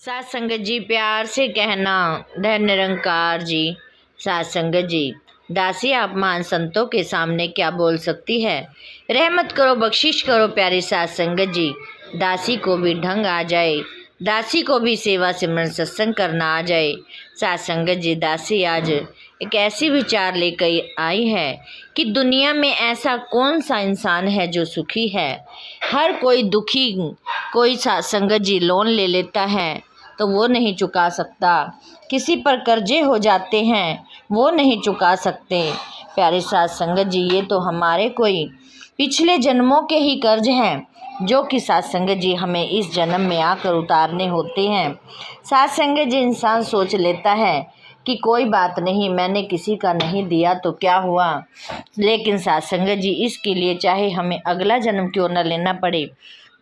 सात संगत जी प्यार से कहना, धन निरंकार जी। सात संगत जी, दासी आप महान संतों के सामने क्या बोल सकती है। रहमत करो, बख्शिश करो प्यारी सात संगत जी। दासी को भी ढंग आ जाए, दासी को भी सेवा सिमरन सत्संग करना आ जाए। सात संगत जी, दासी आज एक ऐसी विचार लेकर आई है कि दुनिया में ऐसा कौन सा इंसान है जो सुखी है। हर कोई दुखी, कोई सात संगत जी लोन ले लेता है तो वो नहीं चुका सकता, किसी पर कर्जे हो जाते हैं वो नहीं चुका सकते। प्यारे सात संगत जी, ये तो हमारे कोई पिछले जन्मों के ही कर्ज हैं जो कि सात संगत जी हमें इस जन्म में आकर उतारने होते हैं। सात संगत जी, इंसान सोच लेता है कि कोई बात नहीं, मैंने किसी का नहीं दिया तो क्या हुआ, लेकिन सात संगत जी इसके लिए चाहे हमें अगला जन्म क्यों न लेना पड़े,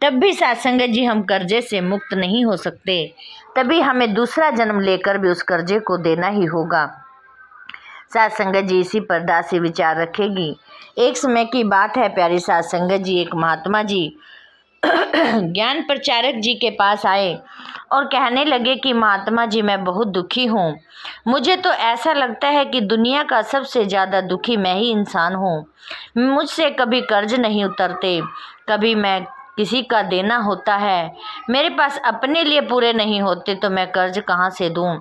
तब भी सात संगत जी हम कर्जे से मुक्त नहीं हो सकते। तभी हमें दूसरा जन्म लेकर भी उस कर्जे को देना ही होगा। सात संगत जी इसी पर दासी विचार रखेगी। एक समय की बात है प्यारी सात संगत जी, एक महात्मा जी ज्ञान प्रचारक जी के पास आए और कहने लगे कि महात्मा जी, मैं बहुत दुखी हूँ। मुझे तो ऐसा लगता है कि दुनिया का सबसे ज़्यादा दुखी मैं ही इंसान हूँ। मुझसे कभी कर्ज नहीं उतरते, कभी मैं किसी का देना होता है, मेरे पास अपने लिए पूरे नहीं होते तो मैं कर्ज कहाँ से दूँ।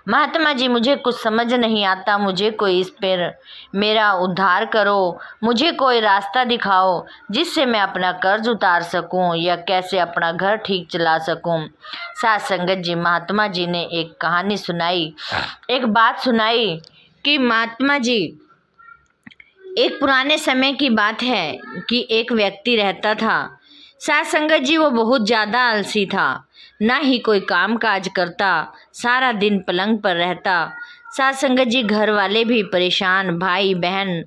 महात्मा जी, मुझे कुछ समझ नहीं आता, मुझे कोई इस पर मेरा उद्धार करो, मुझे कोई रास्ता दिखाओ जिससे मैं अपना कर्ज उतार सकूं या कैसे अपना घर ठीक चला सकूं। सात संगत जी, महात्मा जी ने एक कहानी सुनाई, एक बात सुनाई कि महात्मा जी, एक पुराने समय की बात है कि एक व्यक्ति रहता था। सात संगत जी, वो बहुत ज़्यादा आलसी था, ना ही कोई काम काज करता, सारा दिन पलंग पर रहता। सात संगत जी, घर वाले भी परेशान, भाई बहन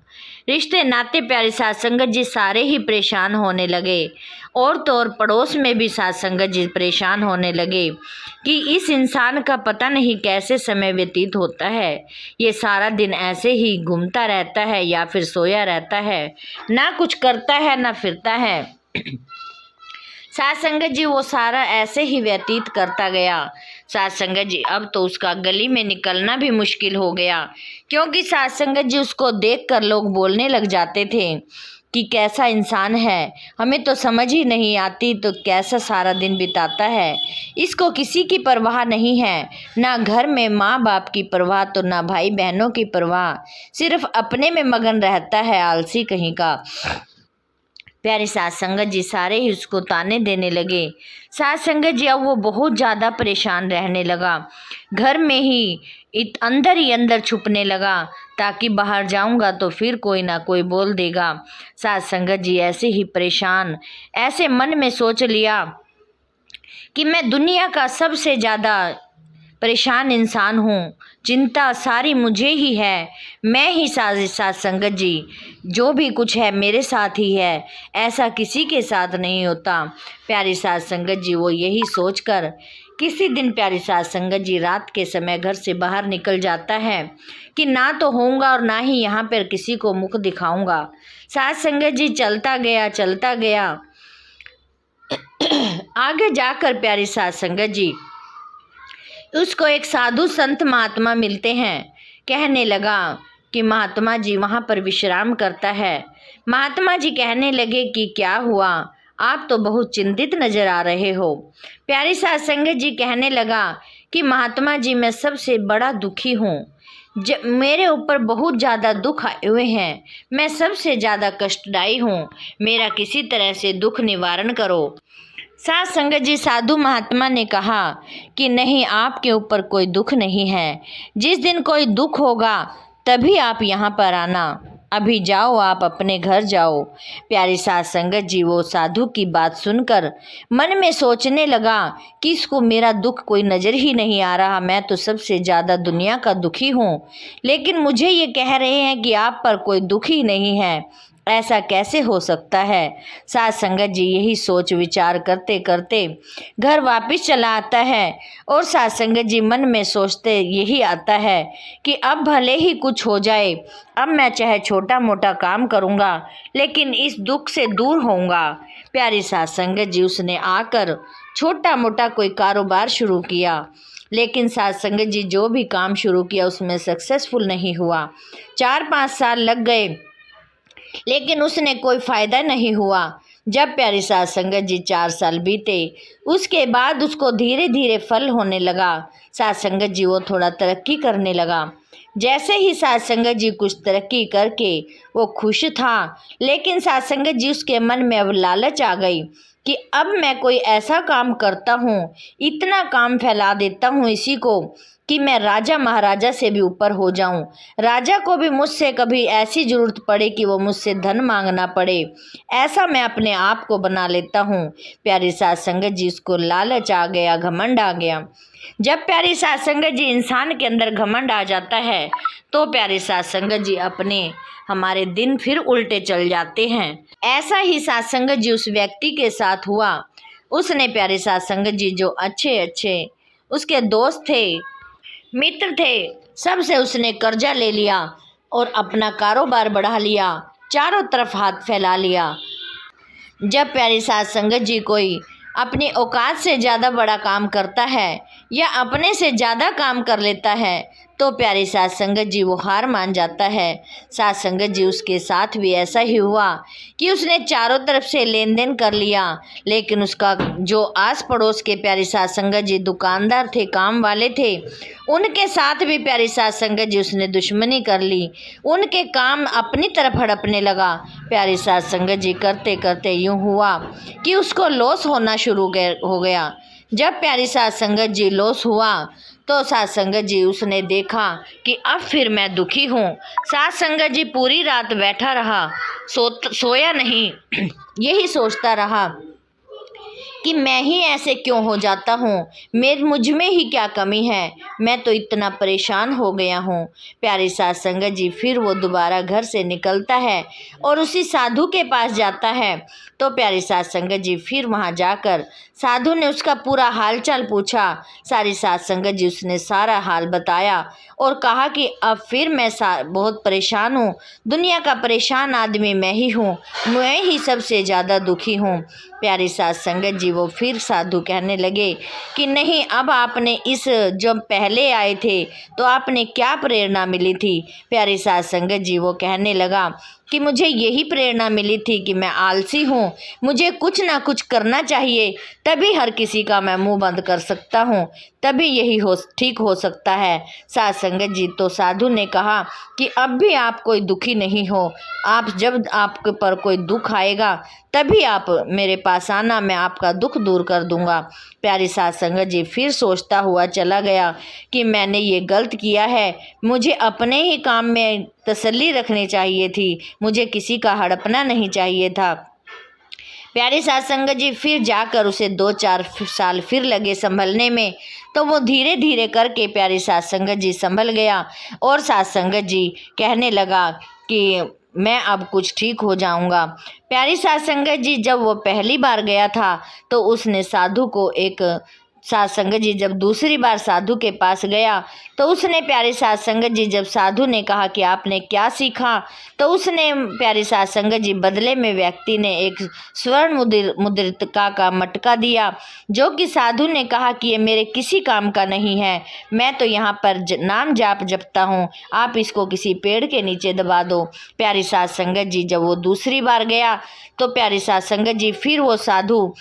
रिश्ते नाते प्यारे सात संगत जी सारे ही परेशान होने लगे। और तो और पड़ोस में भी सात संगत जी परेशान होने लगे कि इस इंसान का पता नहीं कैसे समय व्यतीत होता है, ये सारा दिन ऐसे ही घूमता रहता है या फिर सोया रहता है, ना कुछ करता है ना फिरता है। सात संगत जी, वो सारा ऐसे ही व्यतीत करता गया। सात संगत जी, अब तो उसका गली में निकलना भी मुश्किल हो गया, क्योंकि सात संगत जी उसको देखकर लोग बोलने लग जाते थे कि कैसा इंसान है, हमें तो समझ ही नहीं आती तो कैसा सारा दिन बिताता है, इसको किसी की परवाह नहीं है, ना घर में माँ बाप की परवाह तो ना भाई बहनों की परवाह, सिर्फ अपने में मगन रहता है, आलसी कहीं का। प्यारे सात संगत जी सारे ही उसको ताने देने लगे। सात संगत जी, अब वो बहुत ज़्यादा परेशान रहने लगा, घर में ही अंदर ही अंदर छुपने लगा ताकि बाहर जाऊंगा तो फिर कोई ना कोई बोल देगा। सात संगत जी ऐसे ही परेशान, ऐसे मन में सोच लिया कि मैं दुनिया का सबसे ज़्यादा परेशान इंसान हूँ, चिंता सारी मुझे ही है, मैं ही सात संगत जी, जो भी कुछ है मेरे साथ ही है, ऐसा किसी के साथ नहीं होता। प्यारी सात संगत जी, वो यही सोचकर किसी दिन प्यारी सात संगत जी रात के समय घर से बाहर निकल जाता है कि ना तो होऊंगा और ना ही यहाँ पर किसी को मुख दिखाऊंगा। सात संगत जी चलता गया आगे जाकर प्यारी सात संगत जी उसको एक साधु संत महात्मा मिलते हैं। कहने लगा कि महात्मा जी वहाँ पर विश्राम करता है। महात्मा जी कहने लगे कि क्या हुआ, आप तो बहुत चिंतित नजर आ रहे हो। प्यारी सात संगत जी कहने लगा कि महात्मा जी, मैं सबसे बड़ा दुखी हूँ, मेरे ऊपर बहुत ज़्यादा दुख आए हुए हैं, मैं सबसे ज़्यादा कष्टदायी हूँ, मेरा किसी तरह से दुख निवारण करो। सात संगत जी, साधु महात्मा ने कहा कि नहीं, आपके ऊपर कोई दुख नहीं है, जिस दिन कोई दुख होगा तभी आप यहाँ पर आना, अभी जाओ, आप अपने घर जाओ। प्यारी सात संगत जी, वो साधु की बात सुनकर मन में सोचने लगा कि इसको मेरा दुख कोई नज़र ही नहीं आ रहा, मैं तो सबसे ज़्यादा दुनिया का दुखी हूँ, लेकिन मुझे ये कह रहे हैं कि आप पर कोई दुख ही नहीं है, ऐसा कैसे हो सकता है। सात संगत जी यही सोच विचार करते करते घर वापस चला आता है और सात संगत जी मन में सोचते यही आता है कि अब भले ही कुछ हो जाए, अब मैं चाहे छोटा मोटा काम करूँगा लेकिन इस दुख से दूर होऊंगा। प्यारी सात संगत जी, उसने आकर छोटा मोटा कोई कारोबार शुरू किया, लेकिन साथ संगत जी जो भी काम शुरू किया उसमें सक्सेसफुल नहीं हुआ। 4-5 साल लग गए लेकिन उसने कोई फ़ायदा नहीं हुआ। जब प्यारी साथ संगत जी 4 साल बीते, उसके बाद उसको धीरे धीरे फल होने लगा। साथ संगत जी वो थोड़ा तरक्की करने लगा। जैसे ही साथ संगत जी कुछ तरक्की करके वो खुश था, लेकिन साथ संगत जी उसके मन में अब लालच आ गई कि अब मैं कोई ऐसा काम करता हूँ, इतना काम फैला देता हूँ इसी को कि मैं राजा महाराजा से भी ऊपर हो जाऊं। राजा को भी मुझसे कभी ऐसी जरूरत पड़े कि वो मुझसे धन मांगना पड़े, ऐसा मैं अपने आप को बना लेता हूँ। प्यारी साथ संगत जी उसको लालच आ गया, घमंड आ गया। जब प्यारी साथ संगत जी इंसान के अंदर घमंड आ जाता है तो प्यारी साथ संगत जी अपने हमारे दिन फिर उल्टे चल जाते हैं। ऐसा ही साथ संगत जी उस व्यक्ति के साथ हुआ। उसने प्यारी साथ संगत जी जो अच्छे अच्छे उसके दोस्त थे, मित्र थे, सबसे उसने कर्जा ले लिया और अपना कारोबार बढ़ा लिया, चारों तरफ हाथ फैला लिया। जब प्यारी साथ संगत जी कोई अपनी औकात से ज़्यादा बड़ा काम करता है या अपने से ज़्यादा काम कर लेता है तो प्यारी साथ संगत जी वो हार मान जाता है। साथ संगत जी उसके साथ भी ऐसा ही हुआ कि उसने चारों तरफ से लेन देन कर लिया, लेकिन उसका जो आस पड़ोस के प्यारी साथ संगत जी दुकानदार थे, काम वाले थे, उनके साथ भी प्यारी साथ संगत जी उसने दुश्मनी कर ली। उनके काम अपनी तरफ हड़पने लगा। प्यारी साथ संगत जी करते करते यूँ हुआ कि उसको लॉस होना शुरू हो गया। जब प्यारी साथ संगत जी लॉस हुआ तो साथ संगत जी उसने देखा कि अब फिर मैं दुखी हूँ। साथ संगत जी पूरी रात बैठा रहा, सोया नहीं, यही सोचता रहा कि मैं ही ऐसे क्यों हो जाता हूँ, मुझ में ही क्या कमी है, मैं तो इतना परेशान हो गया हूँ। प्यारी साथ संगत जी फिर वो दोबारा घर से निकलता है और उसी साधु के पास जाता है। तो प्यारी साथ संगत जी फिर वहाँ जाकर साधु ने उसका पूरा हाल चाल पूछा। सारी साथ संगत जी उसने सारा हाल बताया और कहा कि अब फिर मैं बहुत परेशान हूँ, दुनिया का परेशान आदमी मैं ही हूँ, मैं ही सबसे ज़्यादा दुखी हूँ। प्यारी साथ संगत जी वो फिर साधु कहने लगे कि नहीं, अब आपने इस जब पहले आए थे तो आपने क्या प्रेरणा मिली थी। प्यारी साथ संगत जी वो कहने लगा कि मुझे यही प्रेरणा मिली थी कि मैं आलसी हूँ, मुझे कुछ ना कुछ करना चाहिए, तभी हर किसी का मैं मुंह बंद कर सकता हूँ, तभी यही ठीक हो सकता है। साथ संगत जी तो साधु ने कहा कि अब भी आप कोई दुखी नहीं हो, आप जब आपके पर कोई दुख आएगा तभी आप मेरे पास आना, मैं आपका दुख दूर कर दूंगा। प्यारी साथ संगत जी फिर सोचता हुआ चला गया कि मैंने ये गलत किया है, मुझे अपने ही काम में तसल्ली रखनी चाहिए थी, मुझे किसी का हड़पना नहीं चाहिए था। प्यारी साथ संगत जी फिर जाकर उसे 2-4 साल फिर लगे संभलने में, तो वो धीरे धीरे करके प्यारी साथ संगत जी संभल गया और साथ संगत जी कहने लगा कि मैं अब कुछ ठीक हो जाऊंगा। प्यारी साथ संगत जी जब वो पहली बार गया था तो उसने साधु को साथ संगत जी जब दूसरी बार साधु के पास गया तो उसने प्यारी साथ संगत जी जब साधु ने कहा कि आपने क्या सीखा, तो उसने प्यारी साथ संगत जी बदले में व्यक्ति ने एक स्वर्ण मुद्रिका का मटका दिया, जो कि साधु ने कहा कि ये मेरे किसी काम का नहीं है, मैं तो यहाँ पर नाम जाप जपता हूँ, आप इसको किसी पेड़ के नीचे दबा दो। प्यारी साथ संगत जी जब वो दूसरी बार गया तो प्यारी साथ संगत जी फिर वो साधु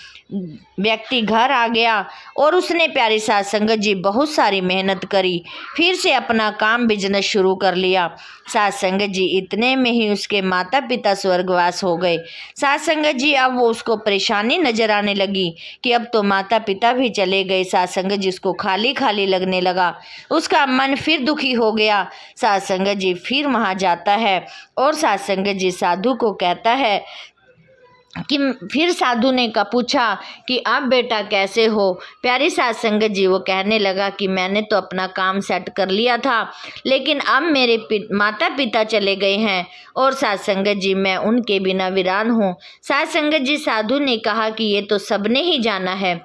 व्यक्ति घर आ गया और उसने प्यारी साथ संगत जी बहुत सारी मेहनत करी, फिर से अपना काम बिजनेस शुरू कर लिया। साथ संगत जी इतने में ही उसके माता पिता स्वर्गवास हो गए। साथ संगत जी अब वो उसको परेशानी नजर आने लगी कि अब तो माता पिता भी चले गए। साथ संगत जी उसको खाली खाली लगने लगा, उसका मन फिर दुखी हो गया। साथ संगत जी फिर वहाँ जाता है और साथ संगत जी साधु को कहता है कि फिर साधु ने पूछा कि आप बेटा कैसे हो। प्यारी साथ संगत जी वो कहने लगा कि मैंने तो अपना काम सेट कर लिया था, लेकिन अब मेरे माता पिता चले गए हैं और साथ संगत जी मैं उनके बिना वीरान हूँ। साथ संगत जी साधु ने कहा कि ये तो सबने ही जाना है,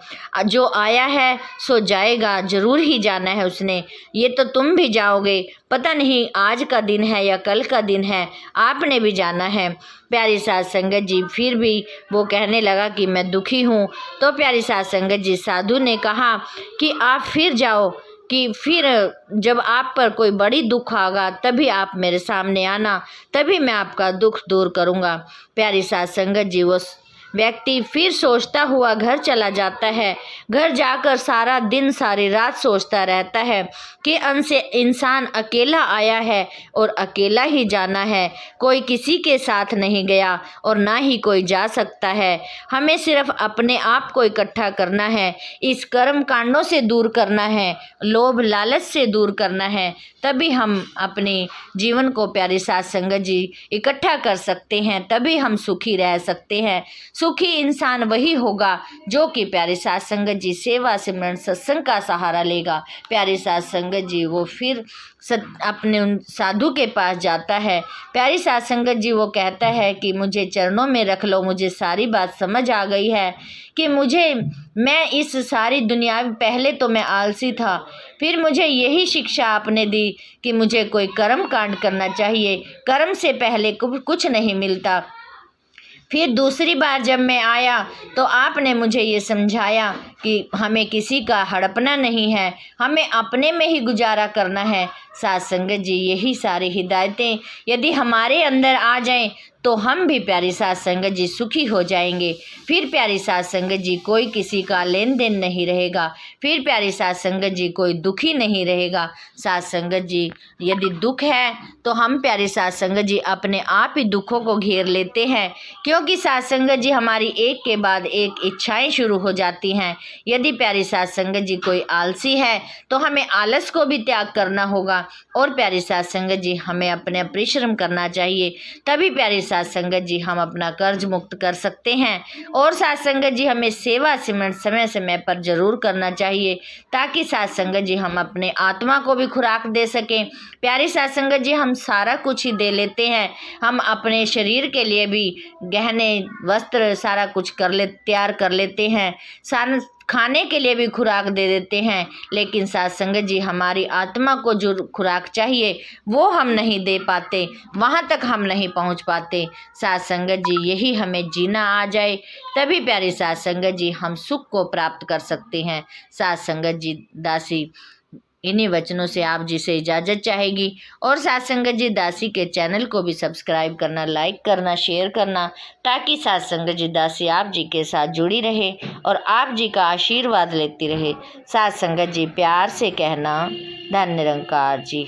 जो आया है सो जाएगा, जरूर ही जाना है उसने, ये तो तुम भी जाओगे, पता नहीं आज का दिन है या कल का दिन है, आपने भी जाना है। प्यारी साथ संगत जी फिर भी वो कहने लगा कि मैं दुखी हूँ। तो प्यारी साध संगत जी, साधु ने कहा कि आप फिर जाओ, कि फिर जब आप पर कोई बड़ी दुख आगा तभी आप मेरे सामने आना, तभी मैं आपका दुख दूर करूँगा। प्यारी साध संगत जी, वो व्यक्ति फिर सोचता हुआ घर चला जाता है। घर जाकर सारा दिन सारी रात सोचता रहता है कि अंसे इंसान अकेला आया है और अकेला ही जाना है, कोई किसी के साथ नहीं गया और ना ही कोई जा सकता है। हमें सिर्फ अपने आप को इकट्ठा करना है, इस कर्म कांडों से दूर करना है, लोभ लालच से दूर करना है, तभी हम अपने जीवन को प्यारी साध संगत जी इकट्ठा कर सकते हैं, तभी हम सुखी रह सकते हैं। सुखी इंसान वही होगा जो कि प्यारी साध संगत जी सेवा सिमरन सत्संग का सहारा लेगा। प्यारी साध संगत जी, वो फिर अपने उन साधु के पास जाता है। प्यारी साध संगत जी, वो कहता है कि मुझे चरणों में रख लो, मुझे सारी बात समझ आ गई है कि मैं इस सारी दुनिया में, पहले तो मैं आलसी था, फिर मुझे यही शिक्षा आपने दी कि मुझे कोई कर्म कांड करना चाहिए, कर्म से पहले कुछ नहीं मिलता। फिर दूसरी बार जब मैं आया तो आपने मुझे ये समझाया कि हमें किसी का हड़पना नहीं है, हमें अपने में ही गुजारा करना है। साध संगत जी, यही सारी हिदायतें यदि हमारे अंदर आ जाएं तो हम भी प्यारी साध संगत जी सुखी हो जाएंगे। फिर प्यारी साध संगत जी, कोई किसी का लेन देन नहीं रहेगा। फिर प्यारी साध संगत जी, कोई दुखी नहीं रहेगा। साध संगत जी, यदि दुख है तो हम प्यारी साध संगत जी अपने आप ही दुखों को घेर लेते हैं, क्योंकि साध संगत जी हमारी एक के बाद एक इच्छाएं शुरू हो जाती हैं। यदि प्यारी साध संगत जी कोई आलसी है तो हमें आलस को भी त्याग करना होगा, और प्यारी साध संगत जी हमें अपने परिश्रम करना चाहिए, तभी प्यारी साध संगत जी हम अपना कर्ज मुक्त कर सकते हैं। और साध संगत जी हमें सेवा सिमरन समय समय पर जरूर करना चाहिए, ताकि साध संगत जी हम अपने आत्मा को भी खुराक दे सकें। प्यारी साध संगत जी, हम सारा कुछ ही दे लेते हैं, हम अपने शरीर के लिए भी गहने वस्त्र सारा कुछ तैयार कर लेते हैं, सारा खाने के लिए भी खुराक दे देते हैं, लेकिन साध संगत जी हमारी आत्मा को जो खुराक चाहिए वो हम नहीं दे पाते, वहाँ तक हम नहीं पहुँच पाते। साध संगत जी, यही हमें जीना आ जाए, तभी प्यारी साध संगत जी हम सुख को प्राप्त कर सकते हैं। साध संगत जी, दासी इन्हीं वचनों से आप जी से इजाज़त चाहेगी। और साध संगत जी, दासी के चैनल को भी सब्सक्राइब करना, लाइक करना, शेयर करना, ताकि साध संगत जी दासी आप जी के साथ जुड़ी रहे और आप जी का आशीर्वाद लेती रहे। साध संगत जी, प्यार से कहना, धन्य निरंकार जी।